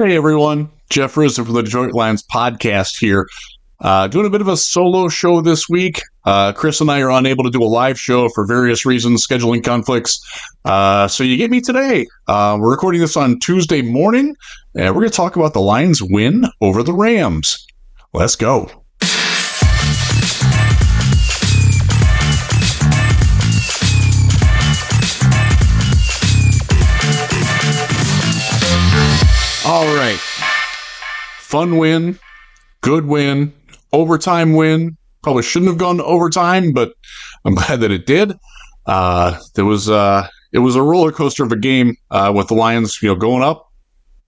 Hey everyone, Jeff Risdon from the Detroit Lions podcast here. Doing a bit of a solo show this week. Chris and I are unable to do a live show for various reasons, scheduling conflicts. So you get me today. We're recording this on Tuesday morning, and we're going to talk about the Lions' win over the Rams. Let's go. All right. Fun win, good win, overtime win. Probably shouldn't have gone to overtime, but I'm glad that it did. It was a roller coaster of a game with the Lions, going up,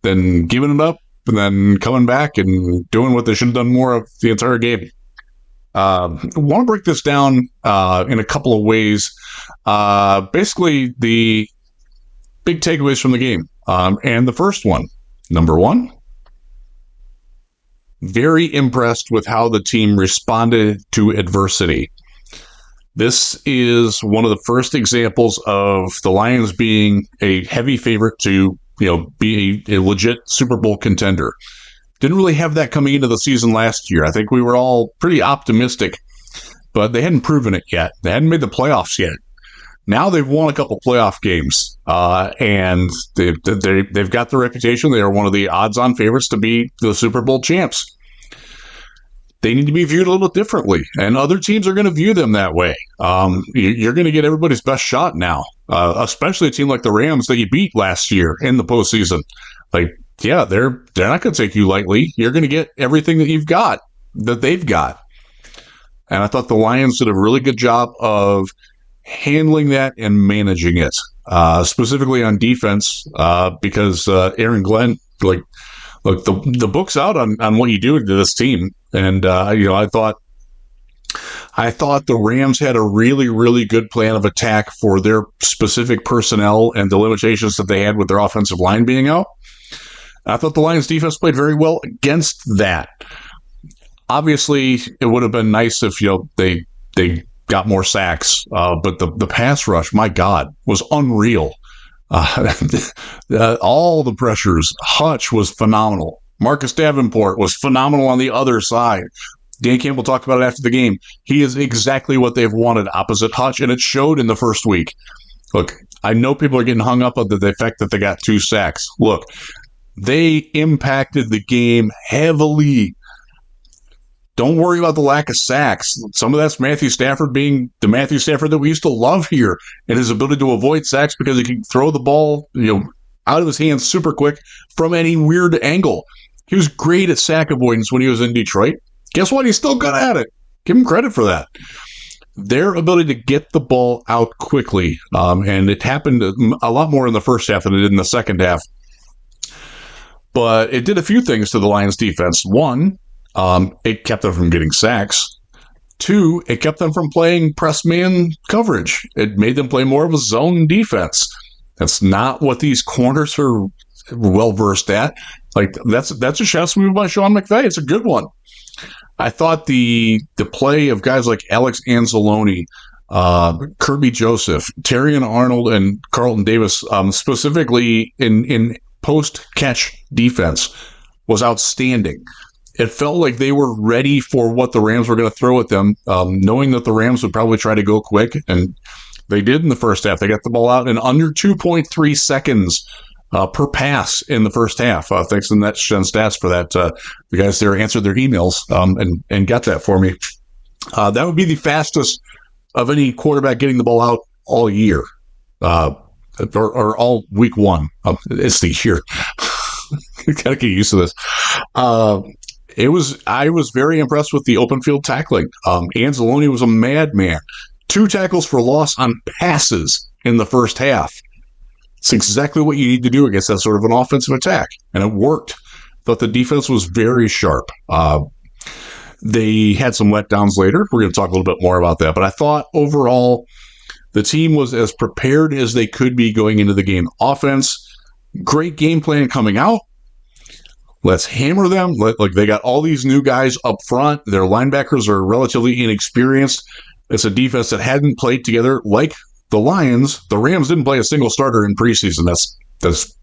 then giving it up, and then coming back and doing what they should have done more of the entire game. I want to break this down in a couple of ways. Basically, the big takeaways from the game. And the first one. Number one, very impressed with how the team responded to adversity. This is one of the first examples of the Lions being a heavy favorite to, be a legit Super Bowl contender. Didn't really have that coming into the season last year. I think we were all pretty optimistic, but they hadn't proven it yet. They hadn't made the playoffs yet. Now they've won a couple playoff games, and they've got the reputation. They are one of the odds-on favorites to be the Super Bowl champs. They need to be viewed a little differently, and other teams are going to view them that way. You're going to get everybody's best shot now, especially a team like the Rams that you beat last year in the postseason. They're not going to take you lightly. You're going to get everything that they've got. And I thought the Lions did a really good job of handling that and managing it, specifically on defense, because Aaron Glenn, look, the book's out on what you do to this team, and I thought the Rams had a really, really good plan of attack for their specific personnel and the limitations that they had with their offensive line being out. I thought the Lions defense played very well against that. Obviously, it would have been nice if they got more sacks, but the pass rush, my God, was unreal. All the pressures. Hutch was phenomenal. Marcus Davenport was phenomenal on the other side. Dan Campbell talked about it after the game. He is exactly what they've wanted opposite Hutch, and it showed in the first week. Look, I know people are getting hung up on the fact that they got 2 sacks. Look, they impacted the game heavily. Don't worry about the lack of sacks. Some of that's Matthew Stafford being the Matthew Stafford that we used to love here, and his ability to avoid sacks because he can throw the ball, out of his hands super quick from any weird angle. He was great at sack avoidance when he was in Detroit. Guess what? He's still good at it. Give him credit for that. Their ability to get the ball out quickly, and it happened a lot more in the first half than it did in the second half. But it did a few things to the Lions defense. One, it kept them from getting sacks. 2, it kept them from playing press man coverage. It made them play more of a zone defense. That's not what these corners are well versed at. That's a chess move by Sean McVay. It's a good one. I thought the play of guys like Alex Anzalone, Kirby Joseph, Terrion Arnold, and Carlton Davis, specifically in post-catch defense, was outstanding. It felt like they were ready for what the Rams were going to throw at them, knowing that the Rams would probably try to go quick, and they did in the first half. They got the ball out in under 2.3 seconds per pass in the first half. Thanks to NetGen Stats for that. The guys there answered their emails and got that for me. That would be the fastest of any quarterback getting the ball out all year, or all week one. It's the year. You got to get used to this. I was very impressed with the open field tackling. Anzalone was a madman. 2 tackles for loss on passes in the first half. It's exactly what you need to do against that sort of an offensive attack, and it worked. Thought the defense was very sharp. They had some letdowns later. We're going to talk a little bit more about that, but I thought overall the team was as prepared as they could be going into the game. Offense, great game plan coming out. Let's hammer them. They got all these new guys up front. Their linebackers are relatively inexperienced. It's a defense that hadn't played together like the Lions. The Rams didn't play a single starter in preseason. That's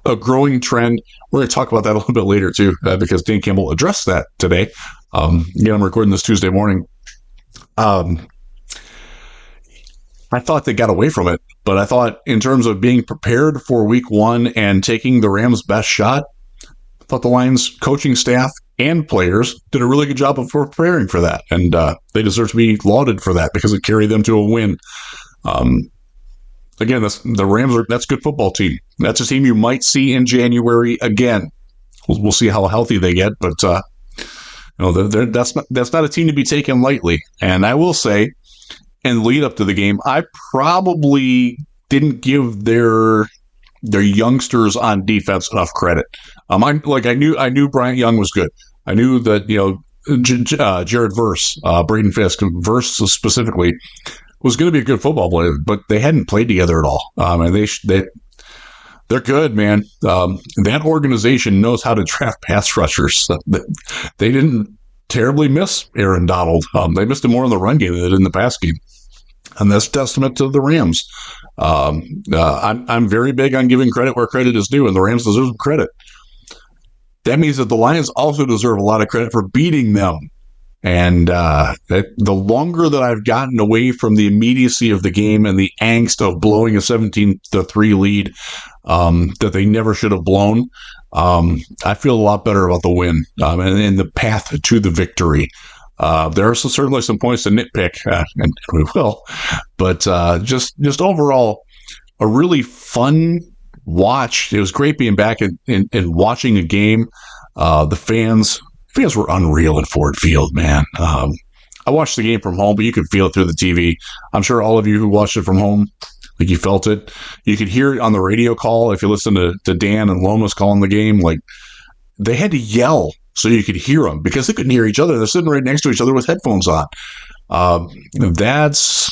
a growing trend. We're going to talk about that a little bit later too, because Dan Campbell addressed that today. I'm recording this Tuesday morning. I thought they got away from it, but I thought in terms of being prepared for week one and taking the Rams' best shot, I thought the Lions coaching staff and players did a really good job of preparing for that. And they deserve to be lauded for that because it carried them to a win. Again, the Rams that's a good football team. That's a team you might see in January again. We'll see how healthy they get, but that's not a team to be taken lightly. And I will say, in the lead up to the game, I probably didn't give their youngsters on defense enough credit. I knew Bryant Young was good. I knew that Jared Verse, Braden Fisk, Verse specifically, was going to be a good football player, but they hadn't played together at all. And they're good, man. That organization knows how to draft pass rushers. They didn't terribly miss Aaron Donald. They missed him more in the run game than they did in the pass game. And that's testament to the Rams. I'm very big on giving credit where credit is due, and the Rams deserve some credit. That means that the Lions also deserve a lot of credit for beating them. And the longer that I've gotten away from the immediacy of the game and the angst of blowing a 17-3 lead that they never should have blown, I feel a lot better about the win and the path to the victory. There are certainly some points to nitpick, and we will, but just overall, a really fun watch. It was great being back and watching a game. The fans were unreal in Ford Field, man. I watched the game from home, but you could feel it through the TV. I'm sure all of you who watched it from home, like, you felt it. You could hear it on the radio call. If you listen to Dan and Lomas calling the game, like, they had to yell so you could hear them because they couldn't hear each other. They're sitting right next to each other with headphones on. That's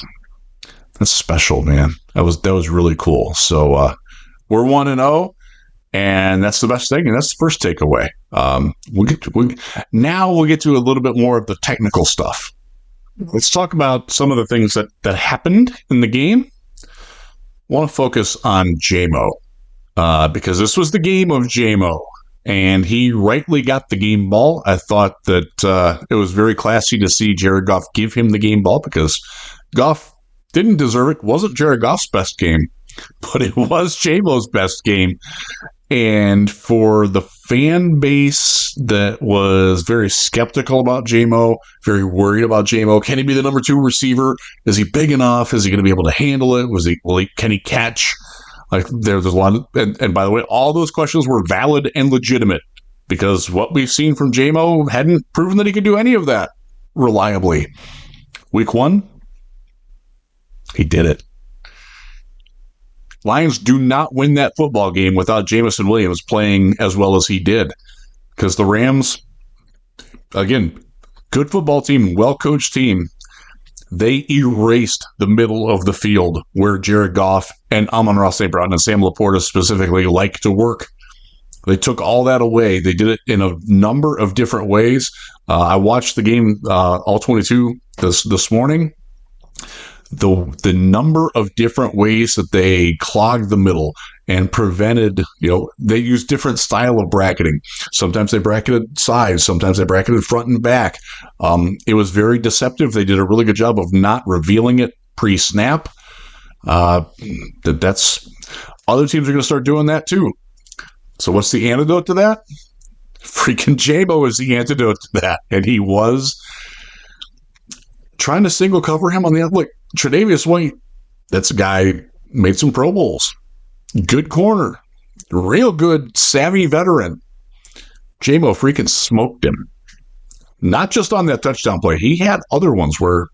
special, man. That was really cool. So we're 1-0. And that's the best thing, and that's the first takeaway. Now we'll get to a little bit more of the technical stuff. Let's talk about some of the things that happened in the game. I want to focus on Jamo because this was the game of Jamo, and he rightly got the game ball. I thought that it was very classy to see Jared Goff give him the game ball because Goff didn't deserve it. It wasn't Jared Goff's best game, but it was Jamo's best game. And for the fan base that was very skeptical about Jamo, very worried about Jamo, can he be the number 2 receiver? Is he big enough? Is he going to be able to handle it? Can he catch? Like, there's a lot of, and by the way, all those questions were valid and legitimate because what we've seen from Jamo hadn't proven that he could do any of that reliably. Week 1, he did it. Lions do not win that football game without Jameson Williams playing as well as he did. Because the Rams, again, good football team, well-coached team, they erased the middle of the field where Jared Goff and Amon-Ra St. and Sam Laporta specifically like to work. They took all that away. They did it in a number of different ways. I watched the game, all 22, this morning. The number of different ways that they clogged the middle and prevented, they used different style of bracketing. Sometimes they bracketed sides, sometimes they bracketed front and back. It was very deceptive. They did a really good job of not revealing it pre-snap. That's other teams are going to start doing that too. So what's the antidote to that? Freaking Jamo is the antidote to that. And he was trying to single cover him on the other. Look, Tre'Davious White, that's a guy made some Pro Bowls. Good corner. Real good, savvy veteran. Jamo freaking smoked him. Not just on that touchdown play. He had other ones where,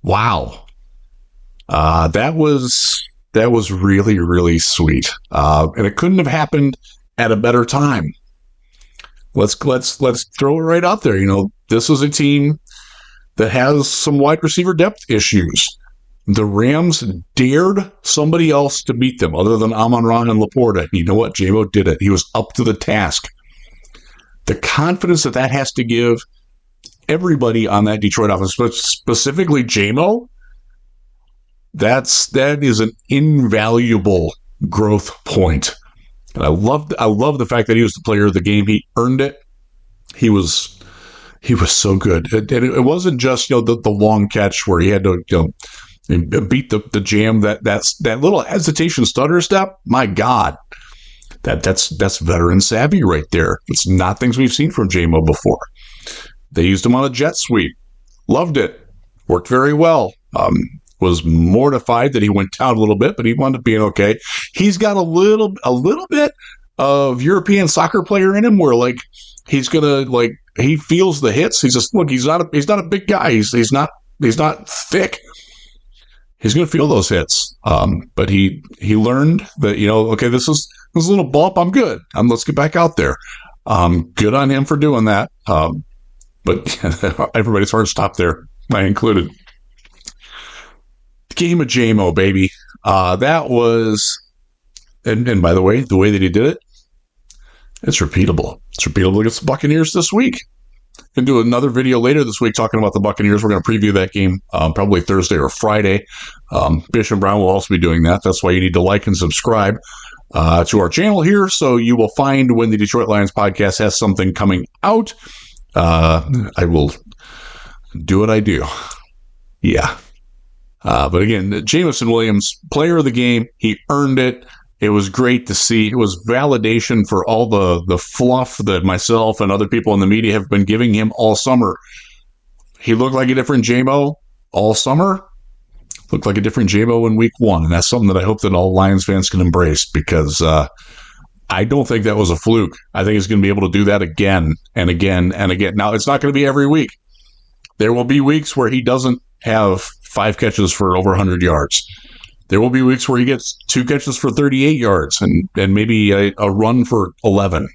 wow. That was really, really sweet. And it couldn't have happened at a better time. Let's throw it right out there. This is a team that has some wide receiver depth issues. The Rams dared somebody else to beat them other than Amon-Ra and Laporta. You know what? Jamo did it. He was up to the task. The confidence that has to give everybody on that Detroit offense, specifically Jamo, that is an invaluable growth point. And I love the fact that he was the player of the game. He earned it. He was so good. And it wasn't just, the long catch where he had to, beat the jam. That little hesitation stutter step. My God, that's veteran savvy right there. It's not things we've seen from J-Mo before. They used him on a jet sweep. Loved it. Worked very well. Was mortified that he went down a little bit, but he wound up being okay. He's got a little bit of European soccer player in him, where he's gonna he feels the hits. He's just he's not a big guy. He's not thick. He's gonna feel those hits. But he learned that okay, this is a little bump. I'm good. Let's get back out there. Good on him for doing that. But everybody's hard to stop there, I included. Game of J-Mo, baby. That was, and by the way that he did it, it's repeatable. It's repeatable against the Buccaneers this week. Going to do another video later this week talking about the Buccaneers. We're going to preview that game probably Thursday or Friday. Bishop Brown will also be doing that. That's why you need to like and subscribe to our channel here, so you will find when the Detroit Lions podcast has something coming out. I will do what I do. Yeah. But again, Jameson Williams, player of the game, he earned it. It was great to see. It was validation for all the fluff that myself and other people in the media have been giving him all summer. He looked like a different J-Mo all summer. Looked like a different J-Mo in week 1. And that's something that I hope that all Lions fans can embrace, because I don't think that was a fluke. I think he's going to be able to do that again and again and again. Now, it's not going to be every week. There will be weeks where he doesn't have 5 catches for over 100 yards. There will be weeks where he gets 2 catches for 38 yards and maybe a run for 11.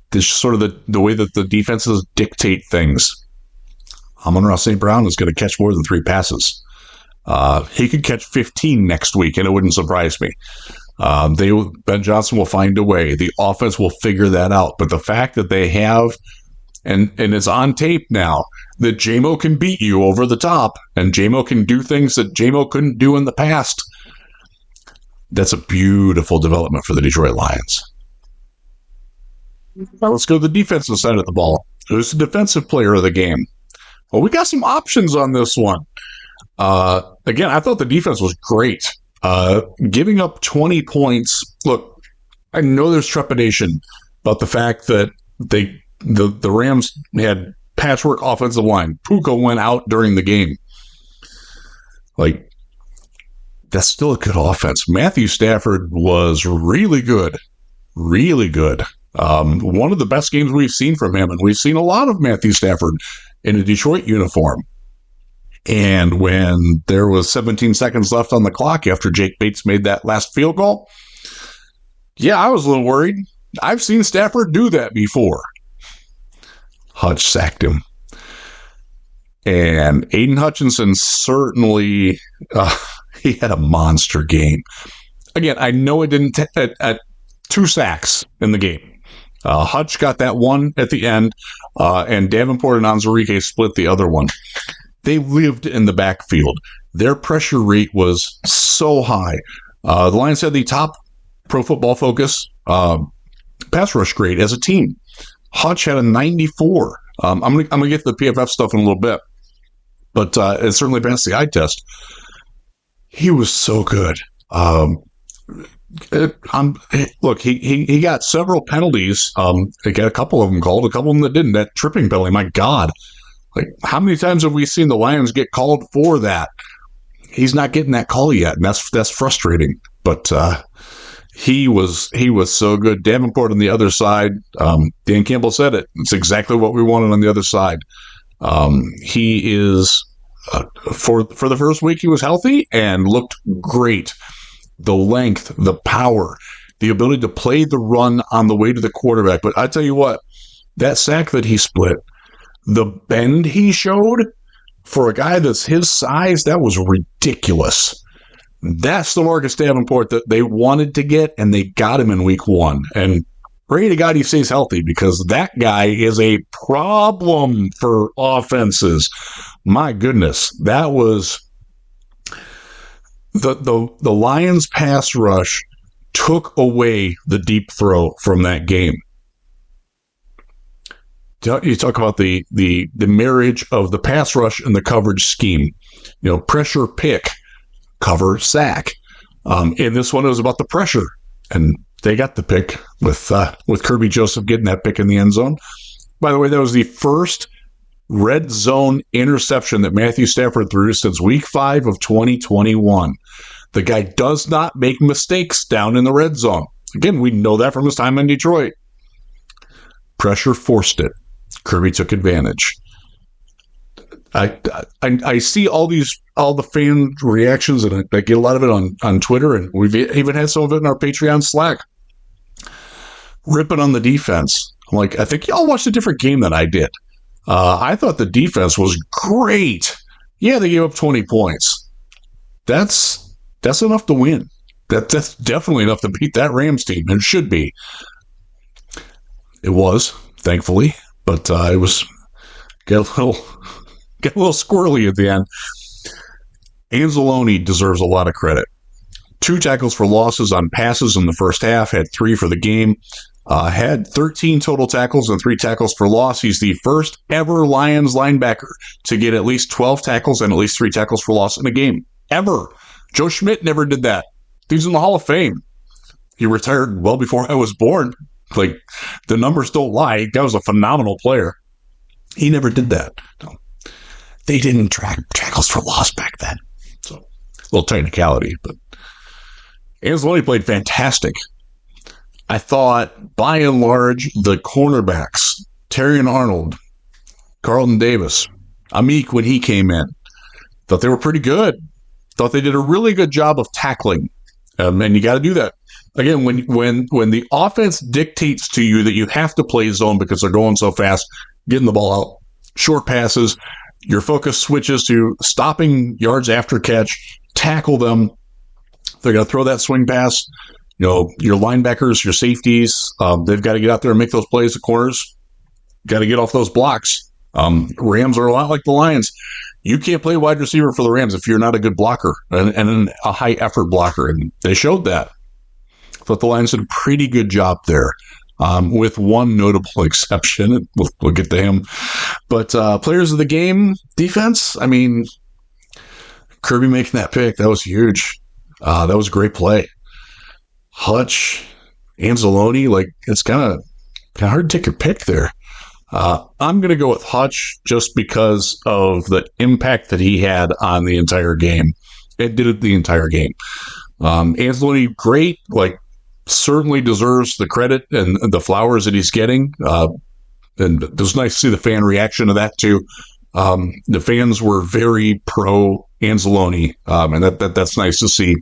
This is sort of the way that the defenses dictate things. Amon-Ra St. Brown is going to catch more than 3 passes. He could catch 15 next week, and it wouldn't surprise me. Ben Johnson will find a way. The offense will figure that out. But the fact that they have, and it's on tape now, that J-Mo can beat you over the top, and J-Mo can do things that J-Mo couldn't do in the past. That's a beautiful development for the Detroit Lions. Now let's go to the defensive side of the ball. Who's the defensive player of the game? Well, we got some options on this one. Again, I thought the defense was great. Giving up 20 points. Look, I know there's trepidation about the fact that the Rams had patchwork offensive line. Puka went out during the game. That's still a good offense. Matthew Stafford was really good. Really good. One of the best games we've seen from him, and we've seen a lot of Matthew Stafford in a Detroit uniform. And when there was 17 seconds left on the clock after Jake Bates made that last field goal, yeah, I was a little worried. I've seen Stafford do that before. Hutch sacked him. And Aiden Hutchinson certainly, he had a monster game. Again, I know it didn't at 2 sacks in the game. Hutch got that one at the end, and Davenport and Onwuzurike split the other one. They lived in the backfield. Their pressure rate was so high. The Lions had the top Pro Football Focus pass rush grade as a team. Hutch had a 94. I'm gonna get to the PFF stuff in a little bit, but it certainly passed the eye test. He was so good. Look, he got several penalties. He got a couple of them called, a couple of them that didn't. That tripping penalty, my God. How many times have we seen the Lions get called for that? He's not getting that call yet, and that's frustrating. But he was so good. Davenport on the other side. Dan Campbell said it. It's exactly what we wanted on the other side. He is for the first week he was healthy and looked great. The length, the power, the ability to play the run on the way to the quarterback. But I tell you what, that sack that he split, the bend he showed for a guy that's his size, that was ridiculous. That's the Marcus Davenport that they wanted to get, and they got him in week 1. And pray to God he stays healthy, because that guy is a problem for offenses. My goodness, that was the Lions pass rush took away the deep throw from that game. You talk about the marriage of the pass rush and the coverage scheme. Pressure, pick, cover, sack. And this one was about the pressure, and they got the pick with Kirby Joseph getting that pick in the end zone. By the way, that was the first red zone interception that Matthew Stafford threw since week 5 of 2021. The guy does not make mistakes down in the red zone. Again, we know that from his time in Detroit. Pressure forced it. Kirby took advantage. I see all the fan reactions, and I get a lot of it on Twitter, and we've even had some of it in our Patreon Slack. Ripping on the defense. I'm like, I think y'all watched a different game than I did. I thought the defense was great. Yeah, they gave up 20 points. That's enough to win. That's definitely enough to beat that Rams team, and should be. It was, thankfully, but it was get a little squirrely at the end. Anzalone deserves a lot of credit. 2 tackles for losses on passes in the first half, had 3 for the game, had 13 total tackles and 3 tackles for loss. He's the first ever Lions linebacker to get at least 12 tackles and at least 3 tackles for loss in a game. Ever. Joe Schmidt never did that. He's in the Hall of Fame. He retired well before I was born. Like, the numbers don't lie. That was a phenomenal player. He never did that. No. They didn't track tackles for loss back then. So, a little technicality, but Anzalone played fantastic. I thought, by and large, the cornerbacks, Terrion Arnold, Carlton Davis, Amik when he came in, thought they were pretty good. Thought they did a really good job of tackling. And you got to do that. Again, when the offense dictates to you that you have to play zone because they're going so fast, getting the ball out, short passes, your focus switches to stopping yards after catch, tackle them. They're going to throw that swing pass. Your linebackers, your safeties, they've got to get out there and make those plays. The corners got to get off those blocks. Rams are a lot like the Lions. You can't play wide receiver for the Rams if you're not a good blocker and a high-effort blocker, and they showed that. But the Lions did a pretty good job there, with one notable exception. We'll get to him. But players of the game, defense, I mean, Kirby making that pick, that was huge. That was a great play. Hutch, Anzalone, like, it's kind of hard to take a pick there. I'm going to go with Hutch just because of the impact that he had on the entire game. It did it the entire game. Anzalone, great, like, certainly deserves the credit and the flowers that he's getting. And it was nice to see the fan reaction to that too. The fans were very pro Anzalone, and that's nice to see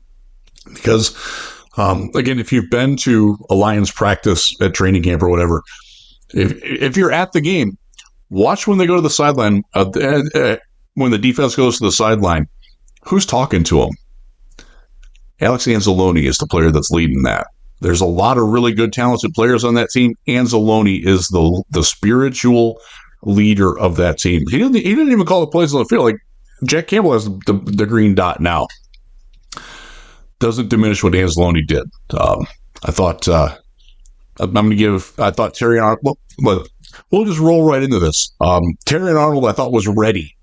because, again, if you've been to a Lions practice at training camp or whatever, if you're at the game, watch when they go to the sideline, when the defense goes to the sideline, who's talking to them? Alex Anzalone is the player that's leading that. There's a lot of really good, talented players on that team. Anzalone is the spiritual leader of that team. He didn't even call the plays on the field. Like, Jack Campbell has the green dot now. Doesn't diminish what Anzalone did. I thought Terrion Arnold. We'll just roll right into this. Terrion Arnold, I thought, was ready.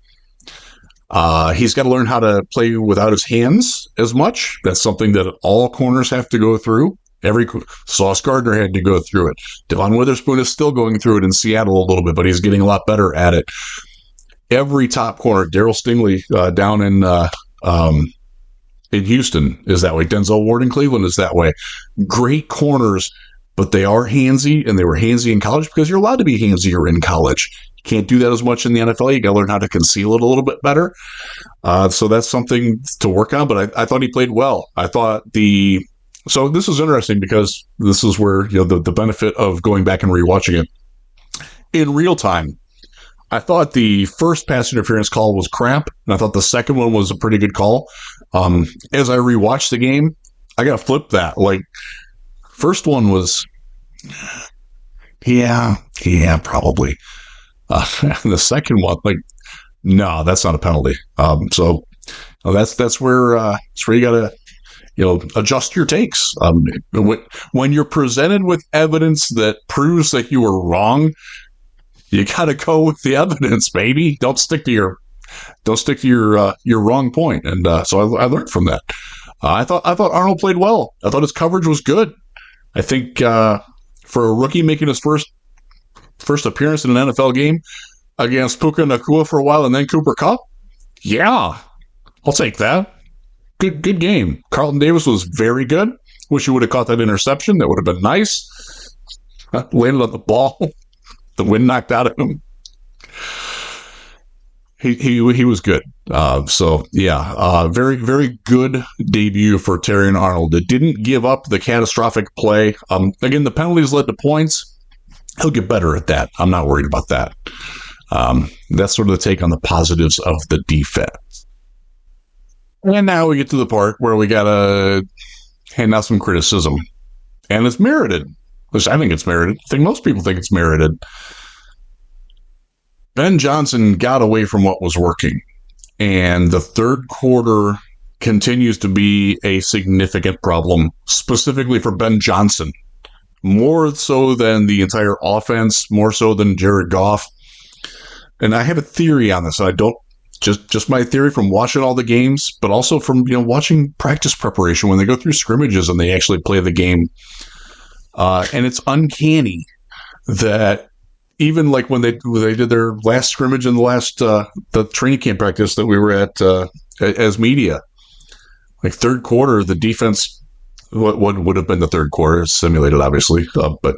He's got to learn how to play without his hands as much. That's something that all corners have to go through. Sauce Gardner had to go through it. Devon Witherspoon is still going through it in Seattle a little bit, but he's getting a lot better at it. Every top corner, Darryl Stingley down in Houston is that way. Denzel Ward in Cleveland is that way. Great corners, but they are handsy, and they were handsy in college because you're allowed to be hansier in college. You can't do that as much in the NFL. You got to learn how to conceal it a little bit better. So that's something to work on, but I thought he played well. So this is interesting because this is where, the benefit of going back and rewatching it in real time. I thought the first pass interference call was crap, and I thought the second one was a pretty good call. As I rewatched the game, I got to flip that. Like, first one was, yeah, probably. And the second one, like, no, that's not a penalty. So that's where you got to adjust your takes. When you're presented with evidence that proves that you were wrong, you got to go with the evidence, baby. Don't stick to your wrong point. And so I learned from that. I thought Arnold played well. I thought his coverage was good. I think for a rookie making his first appearance in an NFL game against Puka Nacua for a while and then Cooper Kupp, yeah, I'll take that. Good game. Carlton Davis was very good. Wish he would have caught that interception. That would have been nice. Landed on the ball. The wind knocked out of him. He was good. Very, very good debut for Terrion Arnold. It didn't give up the catastrophic play. Again, the penalties led to points. He'll get better at that. I'm not worried about that. That's sort of the take on the positives of the defense. And now we get to the part where we got to hand out some criticism. And it's merited. Which I think it's merited. I think most people think it's merited. Ben Johnson got away from what was working. And the third quarter continues to be a significant problem, specifically for Ben Johnson. More so than the entire offense, more so than Jared Goff. And I have a theory on this. I don't just my theory from watching all the games, but also from watching practice preparation when they go through scrimmages and they actually play the game. And it's uncanny that even like when they did their last scrimmage in the training camp practice that we were at as media, like third quarter, the defense, what would have been the third quarter, simulated obviously, but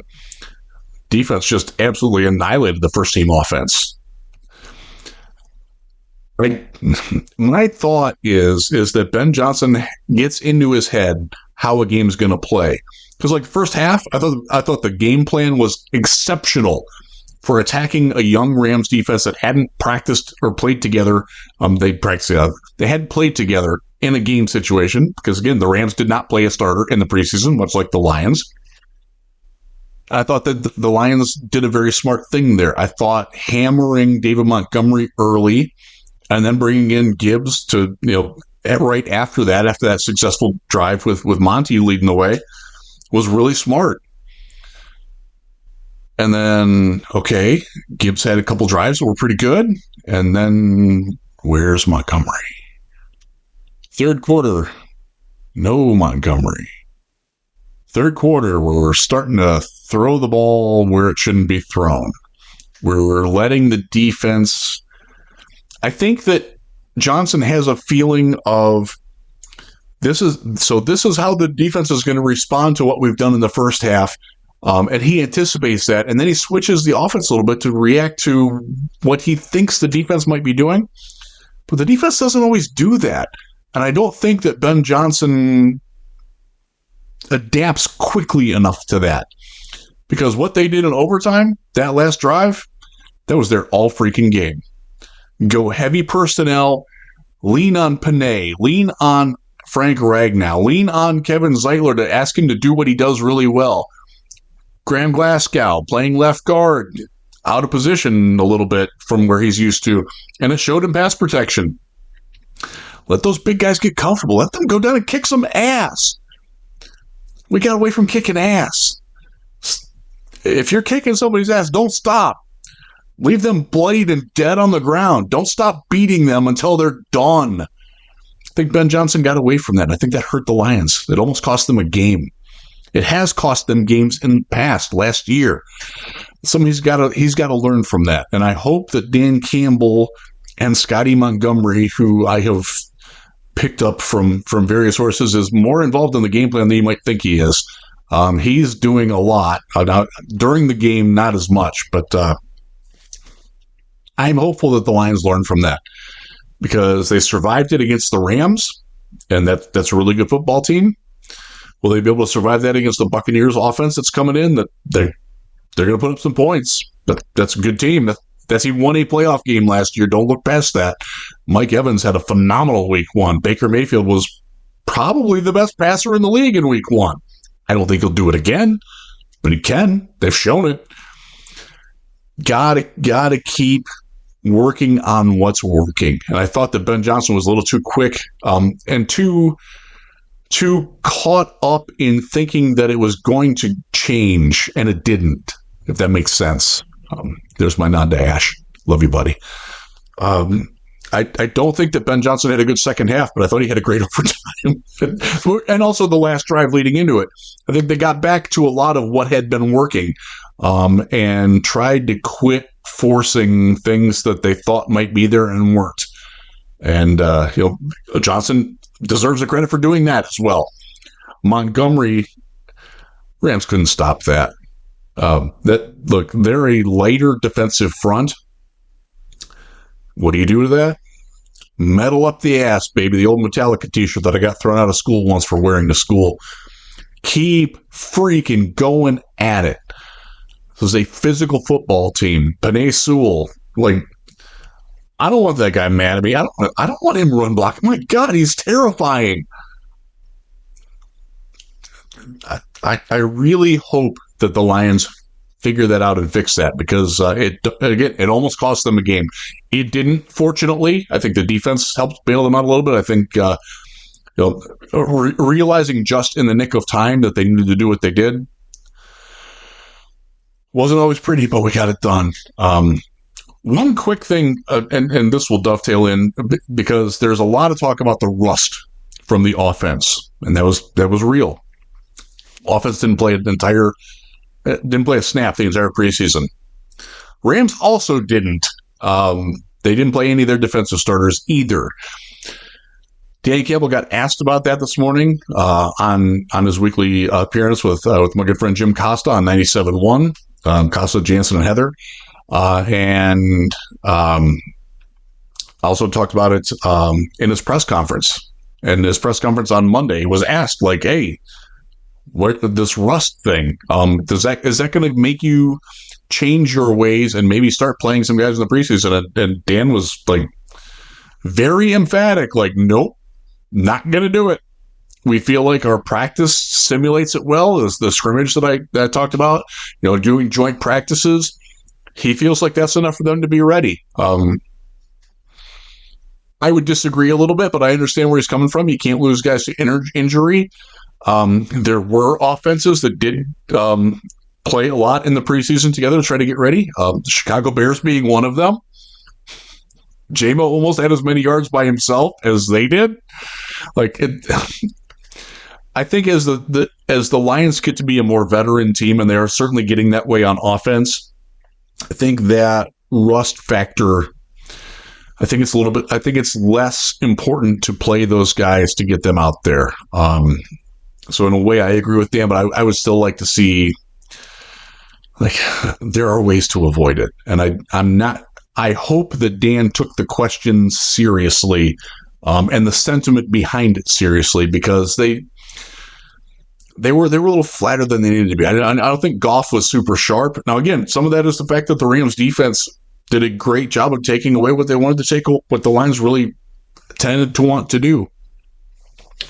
defense just absolutely annihilated the first team offense. My thought is that Ben Johnson gets into his head how a game's going to play. Because like the first half, I thought the game plan was exceptional for attacking a young Rams defense that hadn't practiced or played together. They hadn't played together in a game situation because again, the Rams did not play a starter in the preseason, much like the Lions. I thought that the Lions did a very smart thing there. I thought hammering David Montgomery early and then bringing in Gibbs to right after that successful drive with Monty leading the way, was really smart. And then, okay, Gibbs had a couple drives that were pretty good. And then, where's Montgomery? Third quarter, no Montgomery. Third quarter, we're starting to throw the ball where it shouldn't be thrown. We're letting the defense... I think that Johnson has a feeling of this is how the defense is going to respond to what we've done in the first half. And he anticipates that. And then he switches the offense a little bit to react to what he thinks the defense might be doing. But the defense doesn't always do that. And I don't think that Ben Johnson adapts quickly enough to that. Because what they did in overtime, that last drive, that was their all freaking game. Go heavy personnel, lean on Panay, lean on Frank Ragnow, lean on Kevin Zeitler to ask him to do what he does really well. Graham Glasgow playing left guard, out of position a little bit from where he's used to, and it showed him pass protection. Let those big guys get comfortable. Let them go down and kick some ass. We got away from kicking ass. If you're kicking somebody's ass, don't stop. Leave them bloodied and dead on the ground. Don't stop beating them until they're done. I think Ben Johnson got away from that. I think that hurt the Lions. It almost cost them a game. It has cost them games in the past, last year. He's got to learn from that. And I hope that Dan Campbell and Scotty Montgomery, who I have picked up from various sources, is more involved in the game plan than you might think he is. He's doing a lot. During the game, not as much, but I'm hopeful that the Lions learn from that because they survived it against the Rams, and that's a really good football team. Will they be able to survive that against the Buccaneers offense that's coming in? That they're going to put up some points. But that's a good team. He won a playoff game last year. Don't look past that. Mike Evans had a phenomenal week one. Baker Mayfield was probably the best passer in the league in week one. I don't think he'll do it again, but he can. They've shown it. Gotta keep working on what's working. And I thought that Ben Johnson was a little too quick and too too caught up in thinking that it was going to change, and it didn't, if that makes sense. There's my nod to Ash. Love you, buddy. I don't think that Ben Johnson had a good second half, but I thought he had a great overtime. And also the last drive leading into it. I think they got back to a lot of what had been working and tried to quit forcing things that they thought might be there and weren't. And, Johnson deserves the credit for doing that as well. Montgomery, Rams couldn't stop that. Look, they're a lighter defensive front. What do you do to that? Metal up the ass, baby. The old Metallica t-shirt that I got thrown out of school once for wearing to school. Keep freaking going at it. This is a physical football team. Penei Sewell, I don't want that guy mad at me. I don't want him run block. My God, he's terrifying. I really hope that the Lions figure that out and fix that, because it almost cost them a game. It didn't, fortunately. I think the defense helped bail them out a little bit. I think realizing just in the nick of time that they needed to do what they did wasn't always pretty, but we got it done. One quick thing, and this will dovetail in, because there's a lot of talk about the rust from the offense, and that was real. Offense didn't play a snap the entire preseason. Rams also didn't. They didn't play any of their defensive starters either. Danny Campbell got asked about that this morning on his weekly appearance with my good friend Jim Costa on 97.1, Costa, Jansen, and Heather. And also talked about it in his press conference. And his press conference on Monday, he was asked, hey, what this rust thing, is that going to make you change your ways and maybe start playing some guys in the preseason? And Dan was very emphatic, nope, not going to do it. We feel like our practice simulates it well. As the scrimmage that I talked about, doing joint practices, he feels like that's enough for them to be ready. I would disagree a little bit, but I understand where he's coming from. You can't lose guys to injury. There were offenses that did play a lot in the preseason together to try to get ready. The Chicago Bears being one of them. J-Mo almost had as many yards by himself as they did. I think as the Lions get to be a more veteran team, and they are certainly getting that way on offense, I think that rust factor, I think it's less important to play those guys to get them out there. So in a way, I agree with Dan, but I would still like to see, there are ways to avoid it. And I hope that Dan took the question seriously, and the sentiment behind it seriously, because they were a little flatter than they needed to be. I don't think Goff was super sharp. Now, again, some of that is the fact that the Rams defense did a great job of taking away what they wanted to take, what the Lions really tended to want to do.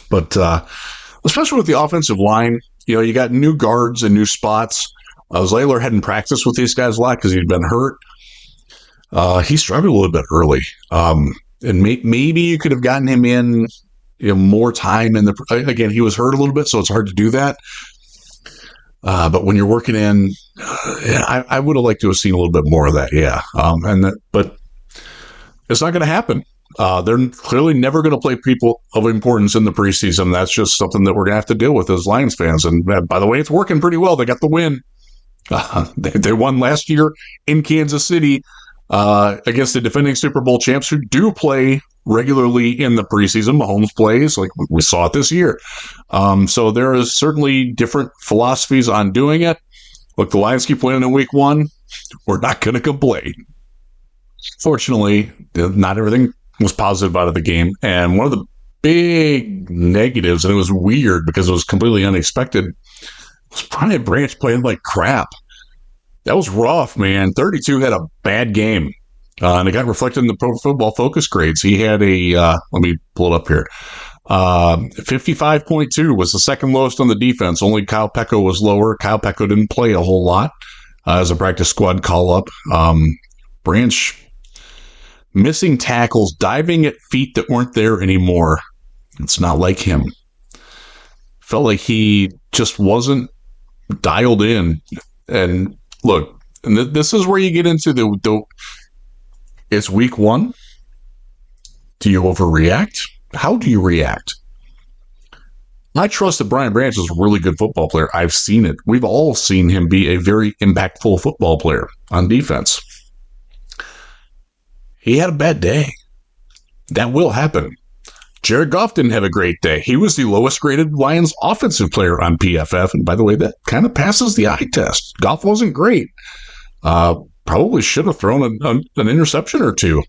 But especially with the offensive line, you got new guards and new spots. Zayler hadn't practiced with these guys a lot because he'd been hurt. He struggled a little bit early. And maybe you could have gotten him in more time. Again, he was hurt a little bit, so it's hard to do that. But when you're working in, I would have liked to have seen a little bit more of that, yeah. But it's not going to happen. They're clearly never going to play people of importance in the preseason. That's just something that we're going to have to deal with as Lions fans. And by the way, it's working pretty well. They got the win. They won last year in Kansas City against the defending Super Bowl champs, who do play regularly in the preseason. Mahomes plays, like we saw it this year. So there is certainly different philosophies on doing it. Look, the Lions keep winning in week one. We're not going to complain. Fortunately, not everything was positive out of the game. And one of the big negatives, and it was weird because it was completely unexpected, was Brian Branch playing like crap. That was rough, man. 32 had a bad game. And it got reflected in the Pro Football Focus grades. He had let me pull it up here. 55.2 was the second lowest on the defense. Only Kyle Pecco was lower. Kyle Pecco didn't play a whole lot as a practice squad call-up. Branch missing tackles, diving at feet that weren't there anymore. It's not like him. felt like he just wasn't dialed in. And look, and this is where you get into the it's week one. Do you overreact? How do you react? I trust that Brian Branch is a really good football player. I've seen it. We've all seen him be a very impactful football player on defense. He had a bad day. That will happen. Jared Goff didn't have a great day. He was the lowest graded Lions offensive player on PFF. And by the way, that kind of passes the eye test. Goff wasn't great. Probably should have thrown an interception or two.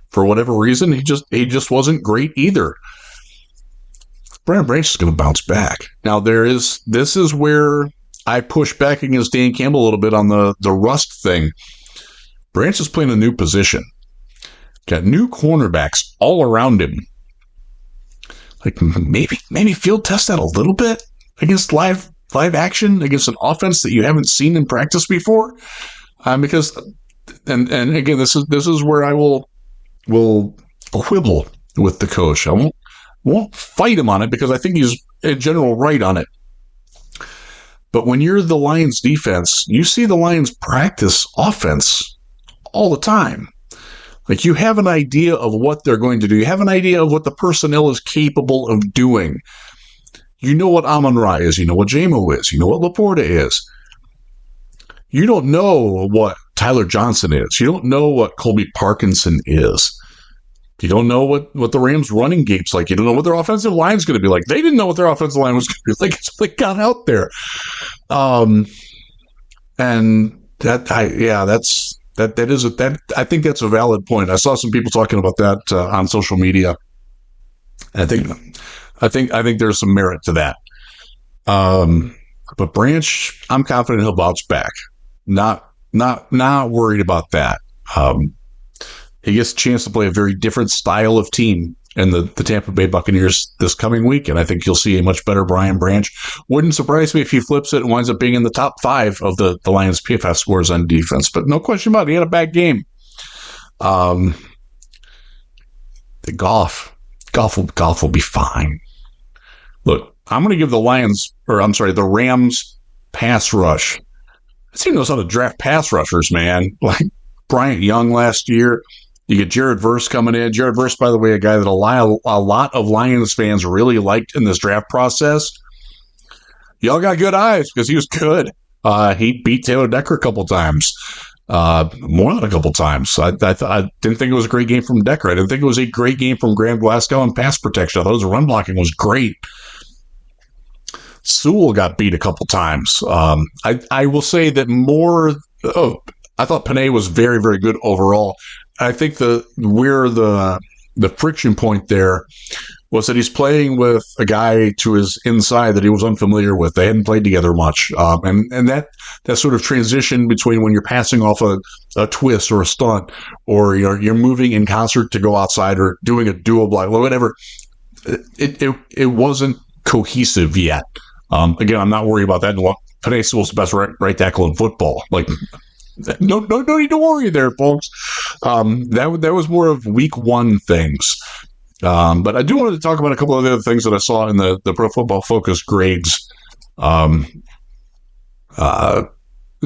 For whatever reason, he just wasn't great either. Brian Branch is going to bounce back. Now, this is where I push back against Dan Campbell a little bit on the rust thing. Branch is playing a new position. Got new cornerbacks all around him. Like maybe field test that a little bit against live action against an offense that you haven't seen in practice before. Because and again, this is where I will quibble with the coach. I won't fight him on it because I think he's in general right on it. But when you're the Lions defense, you see the Lions practice offense all the time. Like, you have an idea of what they're going to do. You have an idea of what the personnel is capable of doing. You know what Amon-Ra is. You know what Jamo is. You know what Laporta is. You don't know what Tyler Johnson is. You don't know what Colby Parkinson is. You don't know what the Rams' running game's like. You don't know what their offensive line's going to be like. They didn't know what their offensive line was going to be like until they got out there. And I think that's a valid point. I saw some people talking about that on social media. I think there's some merit to that. But Branch, I'm confident he'll bounce back. Not worried about that. He gets a chance to play a very different style of team in the Tampa Bay Buccaneers this coming week, and I think you'll see a much better Brian Branch. Wouldn't surprise me if he flips it and winds up being in the top 5 of the Lions' PFF scores on defense, but no question about it, he had a bad game. The Goff will be fine. Look, I'm going to give the Rams pass rush. This team knows how to draft pass rushers, man. Like Bryant Young last year. You get Jared Verse coming in. Jared Verse, by the way, a guy that a lot of Lions fans really liked in this draft process. Y'all got good eyes because he was good. He beat Taylor Decker a couple times. More than a couple times. I didn't think it was a great game from Decker. I didn't think it was a great game from Graham Glasgow in pass protection. I thought his run blocking was great. Sewell got beat a couple times. I will say that I thought Panay was very, very good overall. I think the friction point there was that he's playing with a guy to his inside that he was unfamiliar with. They hadn't played together much. And that sort of transition between when you're passing off a twist or a stunt, or you're moving in concert to go outside or doing a dual block, whatever, it wasn't cohesive yet. Again, I'm not worried about that. Panay Sewell's the best right tackle in football. Like, no need to worry there, folks. That was more of week one things. But I do want to talk about a couple of other things that I saw in the Pro Football Focus grades.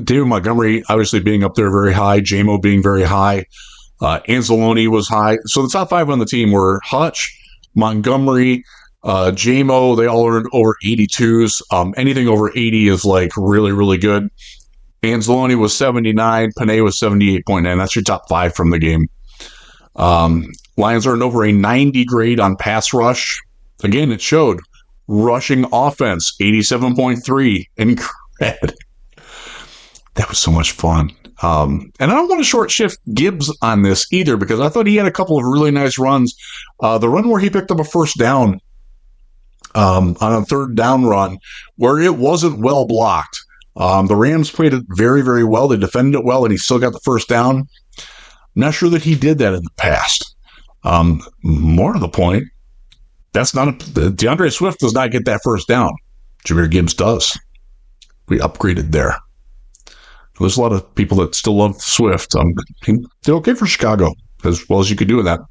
David Montgomery obviously being up there very high, Jamo being very high, Anzalone was high. So the top 5 on the team were Hutch, Montgomery, Jamo. They all earned over 82s. Anything over 80 is like really, really good. Anzalone was 79. Panay was 78.9. That's your top 5 from the game. Lions earned over a 90 grade on pass rush. Again, it showed rushing offense, 87.3. Incredible. That was so much fun. And I don't want to short shift Gibbs on this either, because I thought he had a couple of really nice runs. The run where he picked up a first down on a third down run where it wasn't well blocked. The Rams played it very, very well. They defended it well, and he still got the first down. I'm not sure that he did that in the past. More to the point, DeAndre Swift does not get that first down. Jahmyr Gibbs does. We upgraded there. There's a lot of people that still love Swift. They're okay for Chicago, as well as you could do in that.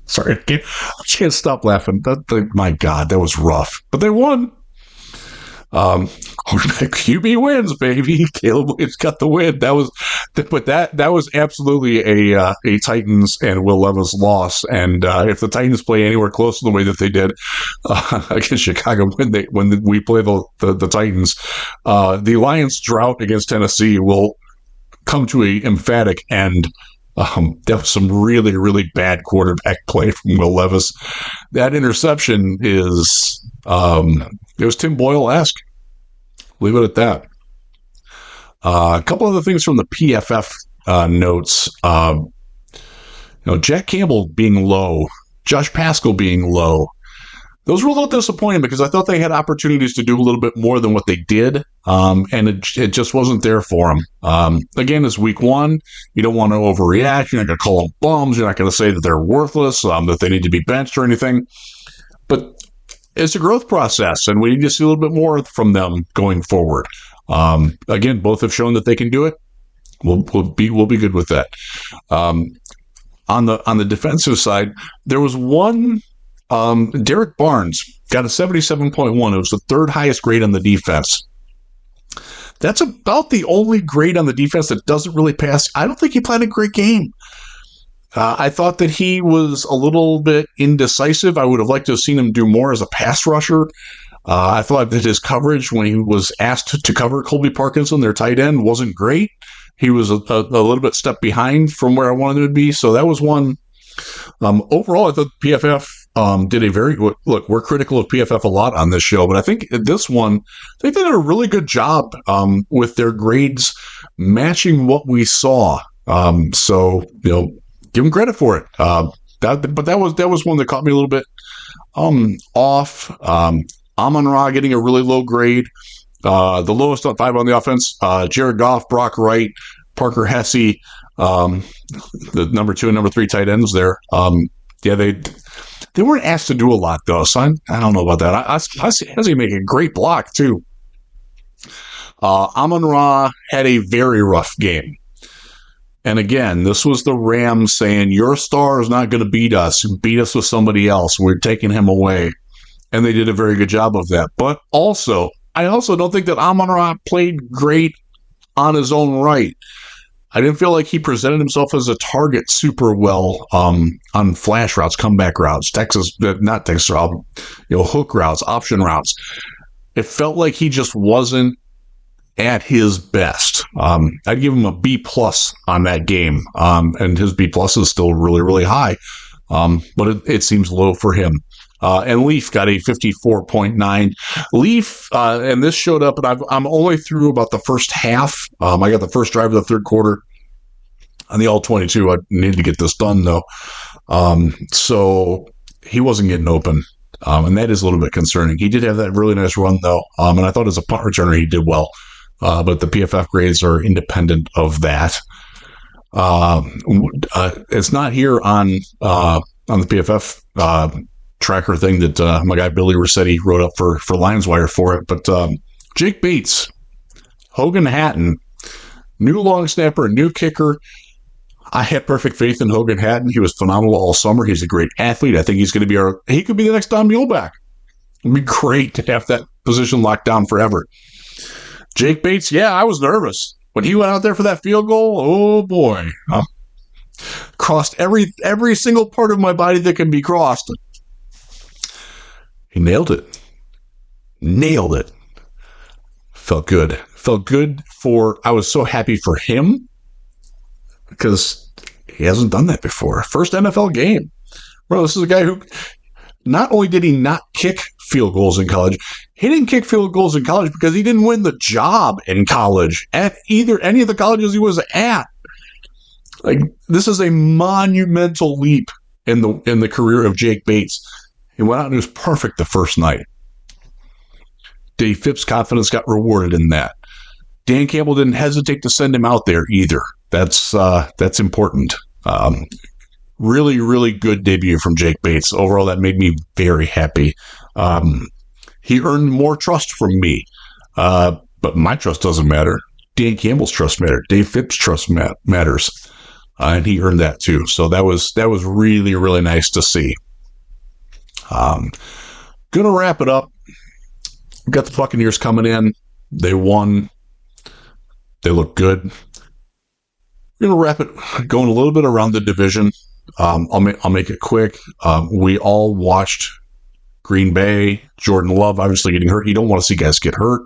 Sorry, I can't stop laughing. My God, that was rough. But they won. QB wins, baby. Caleb Williams got the win. That was absolutely a Titans and Will Levis loss. And if the Titans play anywhere close to the way that they did against Chicago when we play the Titans, the Lions' drought against Tennessee will come to a emphatic end. That was some really, really bad quarterback play from Will Levis. That interception is it was Tim Boyle-esque. Leave it at that. A couple other things from the PFF notes. Jack Campbell being low, Josh Paschal being low. Those were a little disappointing because I thought they had opportunities to do a little bit more than what they did, and it just wasn't there for them. Again, it's week one. You don't want to overreact. You're not going to call them bums. You're not going to say that they're worthless, that they need to be benched or anything. But it's a growth process, and we need to see a little bit more from them going forward. Again, both have shown that they can do it. We'll be good with that. On the defensive side, there was one. Derek Barnes got a 77.1. It was the third highest grade on the defense. That's about the only grade on the defense that doesn't really pass. I don't think he played a great game. I thought that he was a little bit indecisive. I would have liked to have seen him do more as a pass rusher. I thought that his coverage when he was asked to cover Colby Parkinson, their tight end, wasn't great. He was a little bit step behind from where I wanted him to be. So that was one. Overall, I thought PFF did a very good look. We're critical of PFF a lot on this show, but I think this one, they did a really good job with their grades matching what we saw. So give them credit for it. But that was one that caught me a little bit off. Amon-Ra getting a really low grade. The lowest on 5 on the offense. Jared Goff, Brock Wright, Parker Hesse, the number 2 and number 3 tight ends there. They weren't asked to do a lot though, so I don't know about that. I see Hesse make a great block too. Amon-Ra had a very rough game. And again, this was the Rams saying, your star is not going to beat us. Beat us with somebody else. We're taking him away. And they did a very good job of that. But also, I also don't think that Amon-Ra played great on his own right. I didn't feel like he presented himself as a target super well on flash routes, comeback routes, hook routes, option routes. It felt like he just wasn't at his best. I'd give him a B+ on that game, and his B+ is still really, really high, but it seems low for him. And Leaf got a 54.9. Leaf, and this showed up, and I'm only through about the first half. I got the first drive of the third quarter on the all-22. I needed to get this done, though. So he wasn't getting open, and that is a little bit concerning. He did have that really nice run, though, and I thought as a punt returner he did well. But the PFF grades are independent of that. It's not here on the PFF tracker thing that my guy Billy Rossetti wrote up for Lionswire for it. But Jake Bates, Hogan Hatton, new long snapper, new kicker. I had perfect faith in Hogan Hatton. He was phenomenal all summer. He's a great athlete. I think he's going to be he could be the next Don Muhlbach. It'd be great to have that position locked down forever. Jake Bates, yeah, I was nervous. When he went out there for that field goal, oh boy. Crossed every single part of my body that can be crossed. He nailed it. Felt good. I was so happy for him because he hasn't done that before. First NFL game. Bro, this is a guy who not only did he not kick field goals in college, he didn't kick field goals in college because he didn't win the job in college at any of the colleges he was at. Like, this is a monumental leap in the career of Jake Bates. He went out and he was perfect the first night. Dave Phipps' confidence got rewarded in that. Dan Campbell didn't hesitate to send him out there either. That's important. Really, really good debut from Jake Bates. Overall, that made me very happy. He earned more trust from me, but my trust doesn't matter. Dan Campbell's trust matters. Dave Phipps' trust matters. and he earned that too. So that was really, really nice to see. Gonna wrap it up. We've got the Buccaneers coming in. They won. They look good. We're gonna wrap it, going a little bit around the division. I'll make it quick. We all watched Green Bay. Jordan Love obviously getting hurt. You don't want to see guys get hurt.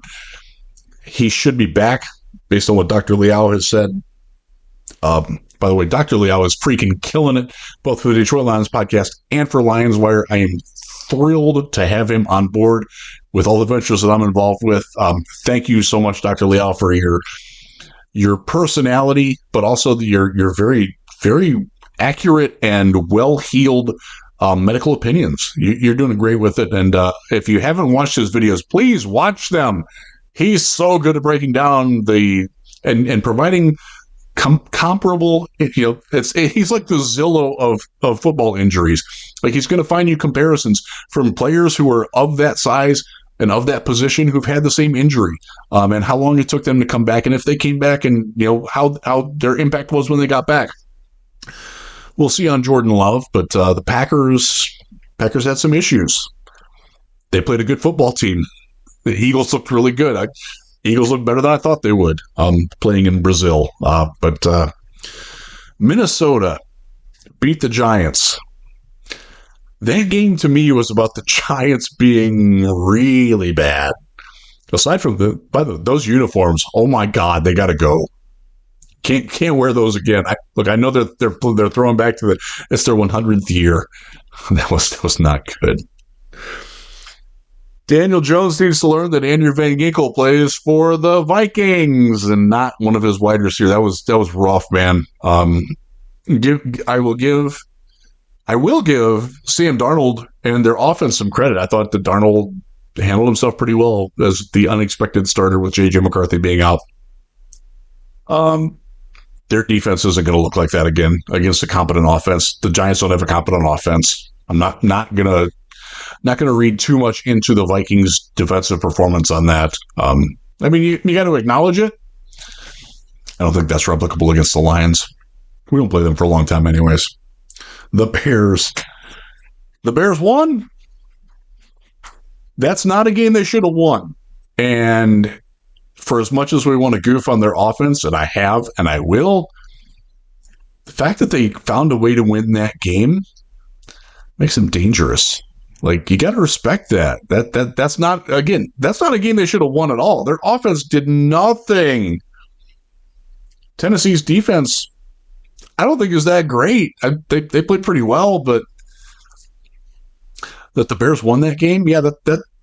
He should be back based on what Dr. Liao has said. By the way, Dr. Liao is freaking killing it, both for the Detroit Lions podcast and for Lionswire. I am thrilled to have him on board with all the ventures that I'm involved with. Thank you so much, Dr. Liao, for your personality, but also your very, very accurate and well-heeled medical opinions. You're doing great with it. And if you haven't watched his videos, please watch them. He's so good at breaking down and providing comparable, he's like the Zillow of football injuries. Like, he's going to find you comparisons from players who are of that size and of that position who've had the same injury, and how long it took them to come back, and if they came back, and how their impact was when they got back. We'll see on Jordan Love, but the Packers had some issues. They played a good football team. The Eagles looked really good. Eagles looked better than I thought they would, playing in Brazil. But Minnesota beat the Giants. That game to me was about the Giants being really bad. Aside from those uniforms, oh my God, they got to go. Can't wear those again. I know they're throwing back to it's their 100th year. That was not good. Daniel Jones needs to learn that Andrew Van Ginkel plays for the Vikings and not one of his wide receivers. That was rough, man. I will give Sam Darnold and their offense some credit. I thought that Darnold handled himself pretty well as the unexpected starter with J.J. McCarthy being out. Their defense isn't going to look like that again against a competent offense. The Giants don't have a competent offense. I'm not going to read too much into the Vikings' defensive performance on that. You got to acknowledge it. I don't think that's replicable against the Lions. We don't play them for a long time anyways. The Bears won. That's not a game they should have won. And for as much as we want to goof on their offense, and I have and I will, the fact that they found a way to win that game makes them dangerous. Like, you got to respect that. That's not a game they should have won at all. Their offense did nothing. Tennessee's defense, I don't think is that great. They played pretty well, but that the Bears won that game, yeah,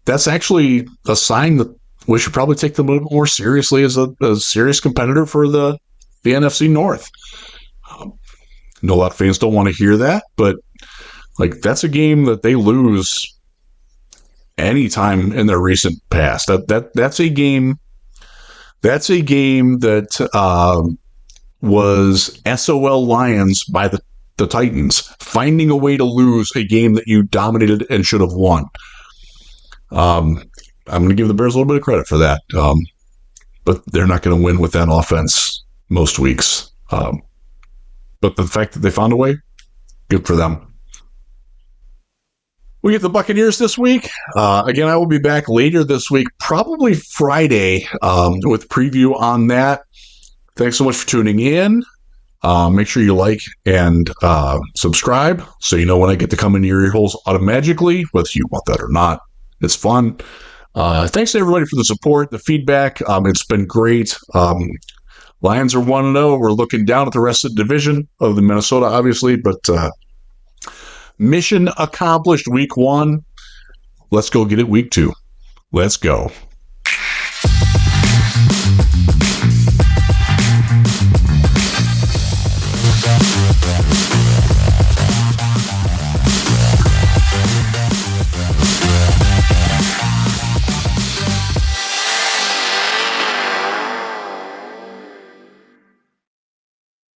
that's actually a sign that we should probably take them a little bit more seriously as a serious competitor for the NFC North. I know a lot of fans don't want to hear that, but that's a game that they lose anytime in their recent past. That's a game that was SOL Lions by the Titans, finding a way to lose a game that you dominated and should have won. I'm going to give the Bears a little bit of credit for that, but they're not going to win with that offense most weeks. But the fact that they found a way, good for them. We get the Buccaneers this week. Again, I will be back later this week, probably Friday, with preview on that. Thanks so much for tuning in. Make sure you like and subscribe so you know when I get to come into your ear holes automatically, whether you want that or not. It's fun. Thanks to everybody for the support, the feedback. It's been great. Lions are 1-0. We're looking down at the rest of the division of the Minnesota, obviously, but mission accomplished week 1. Let's go get it week 2. Let's go.